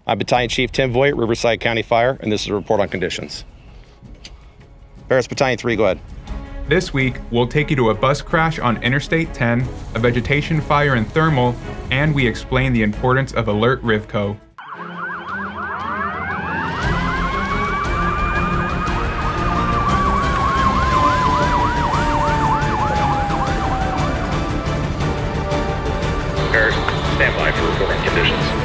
I'm Battalion Chief Tim Voigt, Riverside County Fire, and this is a report on conditions. Barris Battalion 3, go ahead. This week, we'll take you to a bus crash on Interstate 10, a vegetation fire in Thermal, and we explain the importance of Alert RivCo. Barris, stand by for reporting conditions.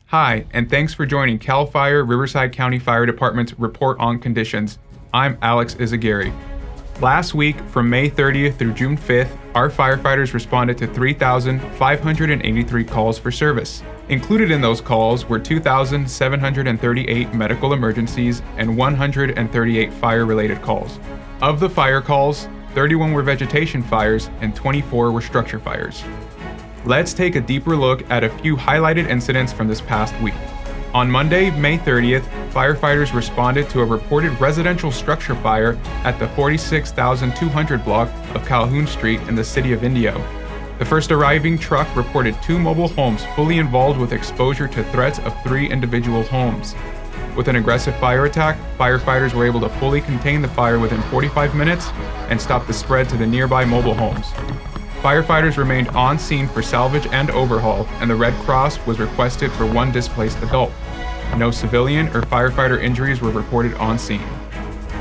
Hi, and thanks for joining CAL FIRE Riverside County Fire Department's Report on Conditions. I'm Alex Izagiri. Last week, from May 30th through June 5th, our firefighters responded to 3,583 calls for service. Included in those calls were 2,738 medical emergencies and 138 fire-related calls. Of the fire calls, 31 were vegetation fires and 24 were structure fires. Let's take a deeper look at a few highlighted incidents from this past week. On Monday, May 30th, firefighters responded to a reported residential structure fire at the 46,200 block of Calhoun Street in the city of Indio. The first arriving truck reported 2 mobile homes fully involved with exposure to threats of 3 individual homes. With an aggressive fire attack, firefighters were able to fully contain the fire within 45 minutes and stop the spread to the nearby mobile homes. Firefighters remained on scene for salvage and overhaul, and the Red Cross was requested for 1 displaced adult. No civilian or firefighter injuries were reported on scene.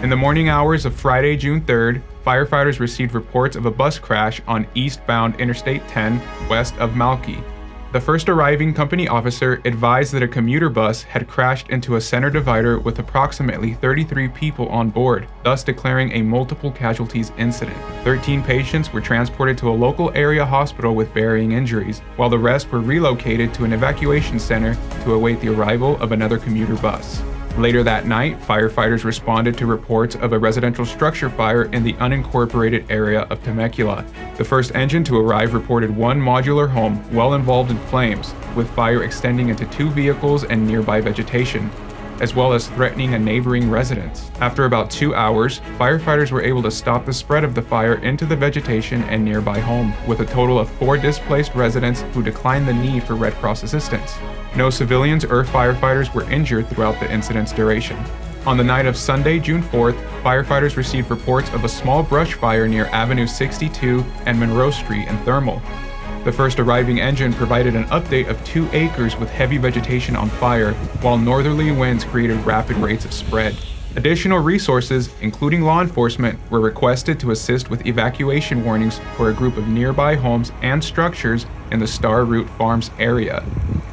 In the morning hours of Friday, June 3rd, firefighters received reports of a bus crash on eastbound Interstate 10 west of Malky. The first arriving company officer advised that a commuter bus had crashed into a center divider with approximately 33 people on board, thus declaring a multiple casualties incident. 13 patients were transported to a local area hospital with varying injuries, while the rest were relocated to an evacuation center to await the arrival of another commuter bus. Later that night, firefighters responded to reports of a residential structure fire in the unincorporated area of Temecula. The first engine to arrive reported 1 modular home well involved in flames, with fire extending into 2 vehicles and nearby vegetation, as well as threatening a neighboring residence. After about 2 hours, firefighters were able to stop the spread of the fire into the vegetation and nearby home, with a total of 4 displaced residents who declined the need for Red Cross assistance. No civilians or firefighters were injured throughout the incident's duration. On the night of Sunday, June 4th, firefighters received reports of a small brush fire near Avenue 62 and Monroe Street in Thermal. The first arriving engine provided an update of 2 acres with heavy vegetation on fire, while northerly winds created rapid rates of spread. Additional resources, including law enforcement, were requested to assist with evacuation warnings for a group of nearby homes and structures in the Star Root Farms area.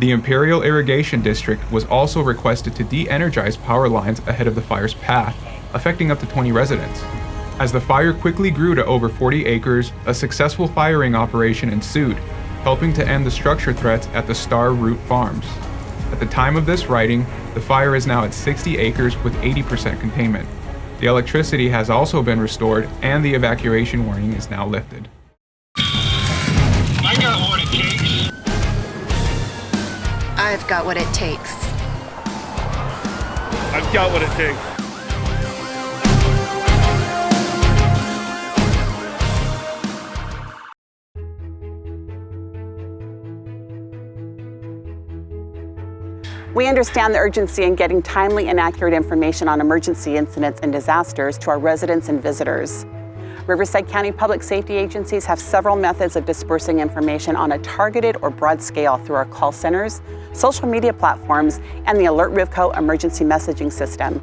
The Imperial Irrigation District was also requested to de-energize power lines ahead of the fire's path, affecting up to 20 residents. As the fire quickly grew to over 40 acres, a successful firing operation ensued, helping to end the structure threats at the Star Root Farms. At the time of this writing, the fire is now at 60 acres with 80% containment. The electricity has also been restored and the evacuation warning is now lifted. I got what it takes. I've got what it takes. I've got what it takes. We understand the urgency in getting timely and accurate information on emergency incidents and disasters to our residents and visitors. Riverside County Public Safety agencies have several methods of dispersing information on a targeted or broad scale through our call centers, social media platforms, and the Alert RivCo emergency messaging system.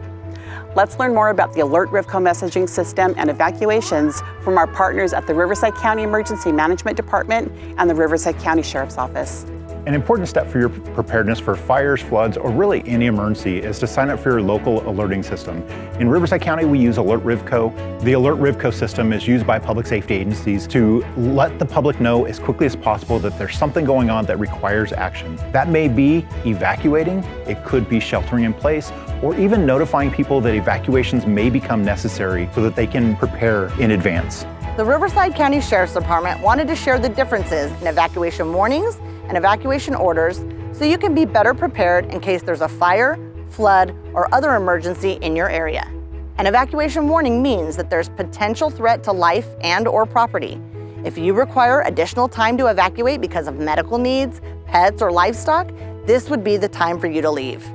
Let's learn more about the Alert RivCo messaging system and evacuations from our partners at the Riverside County Emergency Management Department and the Riverside County Sheriff's Office. An important step for your preparedness for fires, floods, or really any emergency is to sign up for your local alerting system. In Riverside County, we use Alert RivCo. The Alert RivCo system is used by public safety agencies to let the public know as quickly as possible that there's something going on that requires action. That may be evacuating, it could be sheltering in place, or even notifying people that evacuations may become necessary so that they can prepare in advance. The Riverside County Sheriff's Department wanted to share the differences in evacuation warnings and evacuation orders so you can be better prepared in case there's a fire, flood, or other emergency in your area. An evacuation warning means that there's potential threat to life and/or property. If you require additional time to evacuate because of medical needs, pets, or livestock, this would be the time for you to leave.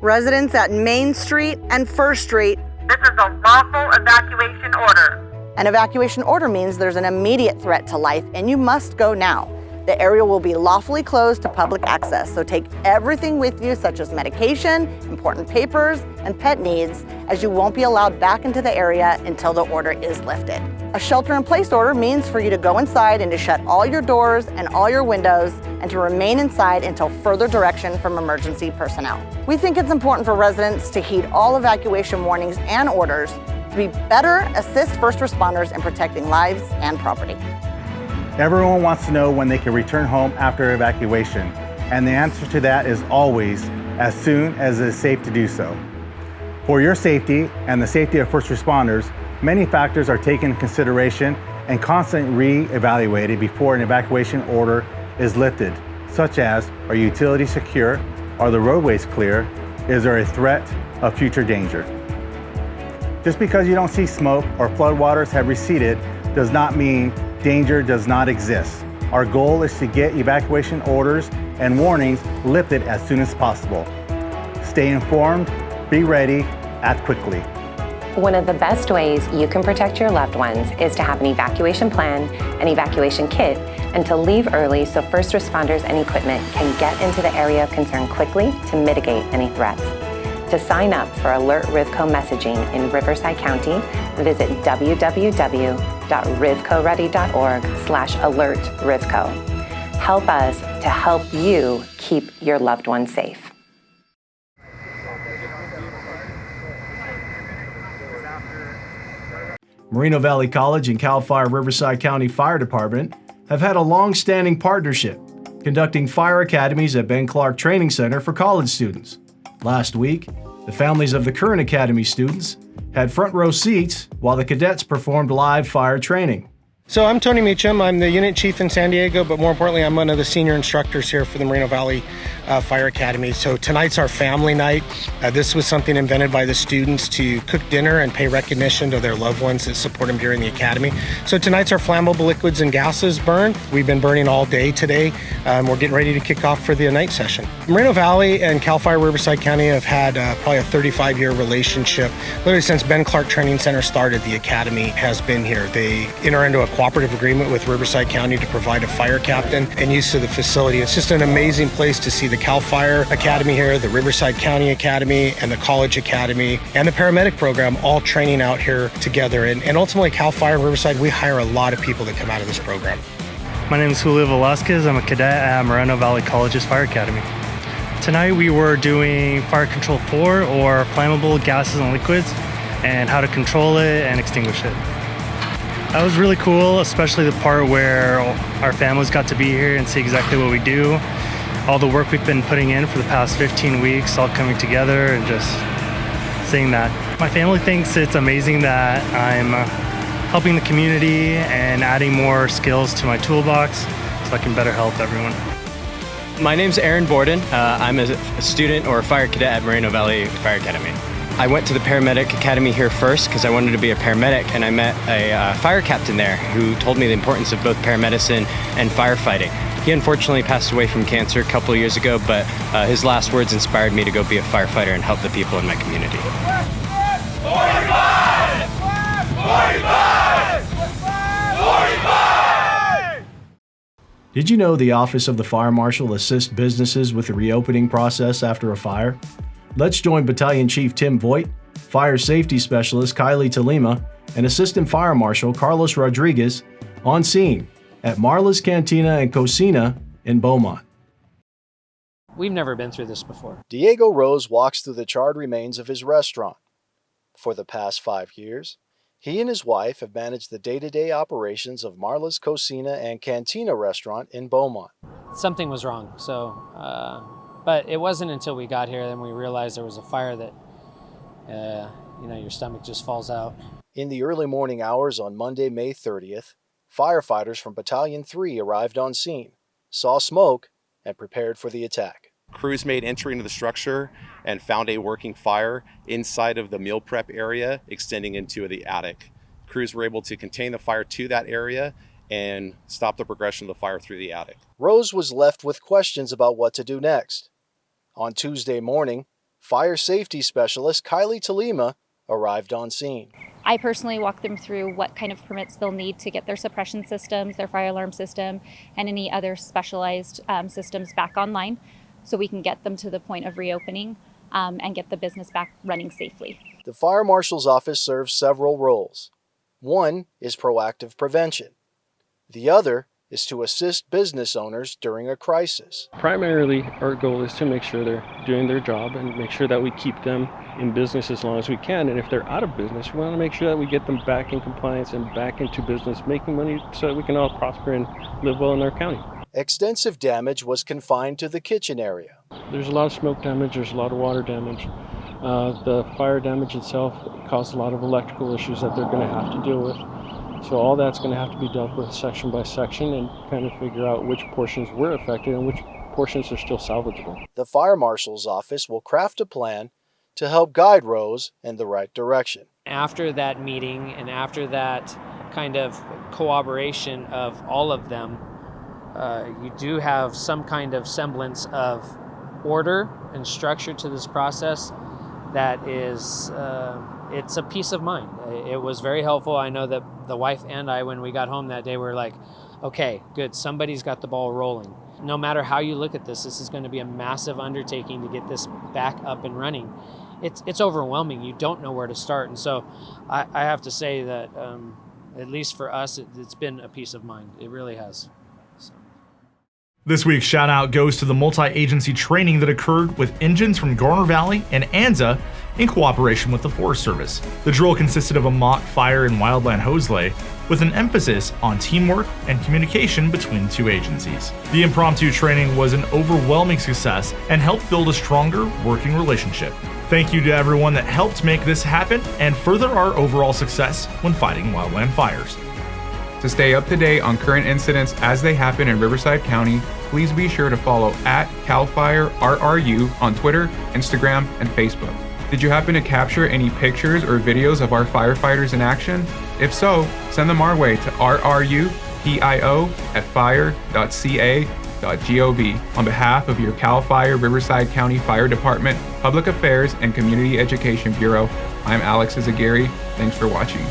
Residents at Main Street and First Street, this is a lawful evacuation order. An evacuation order means there's an immediate threat to life and you must go now. The area will be lawfully closed to public access, so take everything with you, such as medication, important papers, and pet needs, as you won't be allowed back into the area until the order is lifted. A shelter-in-place order means for you to go inside and to shut all your doors and all your windows and to remain inside until further direction from emergency personnel. We think it's important for residents to heed all evacuation warnings and orders to be better assist first responders in protecting lives and property. Everyone wants to know when they can return home after evacuation, and the answer to that is always as soon as it is safe to do so. For your safety and the safety of first responders, many factors are taken into consideration and constantly re-evaluated before an evacuation order is lifted, such as, are utilities secure? Are the roadways clear? Is there a threat of future danger? Just because you don't see smoke or floodwaters have receded does not mean danger does not exist. Our goal is to get evacuation orders and warnings lifted as soon as possible. Stay informed, be ready, act quickly. One of the best ways you can protect your loved ones is to have an evacuation plan, an evacuation kit, and to leave early so first responders and equipment can get into the area of concern quickly to mitigate any threats. To sign up for Alert RivCo messaging in Riverside County, visit www.rivcoready.org/Alert RivCo. Help us to help you keep your loved ones safe. Moreno Valley College and CAL FIRE Riverside County Fire Department have had a long-standing partnership, conducting fire academies at Ben Clark Training Center for college students. Last week, the families of the current academy students had front row seats while the cadets performed live fire training. So I'm Tony Meacham. I'm the unit chief in San Diego, but more importantly, I'm one of the senior instructors here for the Moreno Valley Fire Academy. So tonight's our family night. This was something invented by the students to cook dinner and pay recognition to their loved ones that support them during the academy. So tonight's our flammable liquids and gases burn. We've been burning all day today. We're getting ready to kick off for the night session. Moreno Valley and CAL FIRE Riverside County have had probably a 35-year relationship. Literally since Ben Clark Training Center started, the academy has been here. They enter into a cooperative agreement with Riverside County to provide a fire captain and use of the facility. It's just an amazing place to see the CAL FIRE Academy here, the Riverside County Academy, and the College Academy, and the paramedic program all training out here together. And ultimately, CAL FIRE Riverside, we hire a lot of people that come out of this program. My name is Julio Velasquez. I'm a cadet at Moreno Valley College's Fire Academy. Tonight we were doing Fire Control 4, or flammable gases and liquids, and how to control it and extinguish it. That was really cool, especially the part where our families got to be here and see exactly what we do. All the work we've been putting in for the past 15 weeks, all coming together and just seeing that. My family thinks it's amazing that I'm helping the community and adding more skills to my toolbox so I can better help everyone. My name's Aaron Borden. I'm a student or a fire cadet at Moreno Valley Fire Academy. I went to the paramedic academy here first because I wanted to be a paramedic, and I met a fire captain there who told me the importance of both paramedicine and firefighting. He unfortunately passed away from cancer a couple of years ago, but his last words inspired me to go be a firefighter and help the people in my community. 45! 45! 45! Did you know the Office of the Fire Marshal assists businesses with the reopening process after a fire? Let's join Battalion Chief Tim Voigt, Fire Safety Specialist Kylie Talima, and Assistant Fire Marshal Carlos Rodriguez on scene at Marla's Cantina and Cocina in Beaumont. We've never been through this before. Diego Rose walks through the charred remains of his restaurant. For the past 5 years, he and his wife have managed the day-to-day operations of Marla's Cocina and Cantina restaurant in Beaumont. Something was wrong, but it wasn't until we got here then we realized there was a fire that, your stomach just falls out. In the early morning hours on Monday, May 30th, firefighters from Battalion 3 arrived on scene, saw smoke, and prepared for the attack. Crews made entry into the structure and found a working fire inside of the meal prep area extending into the attic. Crews were able to contain the fire to that area and stop the progression of the fire through the attic. Rose was left with questions about what to do next. On Tuesday morning, fire safety specialist Kylie Talima arrived on scene. I personally walk them through what kind of permits they'll need to get their suppression systems, their fire alarm system, and any other specialized systems back online so we can get them to the point of reopening and get the business back running safely. The fire marshal's office serves several roles. One is proactive prevention. The other is to assist business owners during a crisis. Primarily, our goal is to make sure they're doing their job and make sure that we keep them in business as long as we can. And if they're out of business, we want to make sure that we get them back in compliance and back into business, making money so that we can all prosper and live well in our county. Extensive damage was confined to the kitchen area. There's a lot of smoke damage, there's a lot of water damage. The fire damage itself caused a lot of electrical issues that they're going to have to deal with. So all that's going to have to be dealt with section by section and kind of figure out which portions were affected and which portions are still salvageable. The fire marshal's office will craft a plan to help guide Rose in the right direction. After that meeting and after that kind of cooperation of all of them, you do have some kind of semblance of order and structure to this process that is, it's a peace of mind. It was very helpful. I know that the wife and I, when we got home that day, were like, okay, good, somebody's got the ball rolling. No matter how you look at this is going to be a massive undertaking to get this back up and running. It's overwhelming. You don't know where to start. And so I have to say that, at least for us, it's been a peace of mind. It really has. This week's shout out goes to the multi-agency training that occurred with engines from Garner Valley and ANZA in cooperation with the Forest Service. The drill consisted of a mock fire and wildland hose lay with an emphasis on teamwork and communication between the two agencies. The impromptu training was an overwhelming success and helped build a stronger working relationship. Thank you to everyone that helped make this happen and further our overall success when fighting wildland fires. To stay up to date on current incidents as they happen in Riverside County, please be sure to follow @CalFireRRU on Twitter, Instagram, and Facebook. Did you happen to capture any pictures or videos of our firefighters in action? If so, send them our way to rrupio@fire.ca.gov. On behalf of your CAL FIRE Riverside County Fire Department, Public Affairs, and Community Education Bureau, I'm Alex Izagiri. Thanks for watching.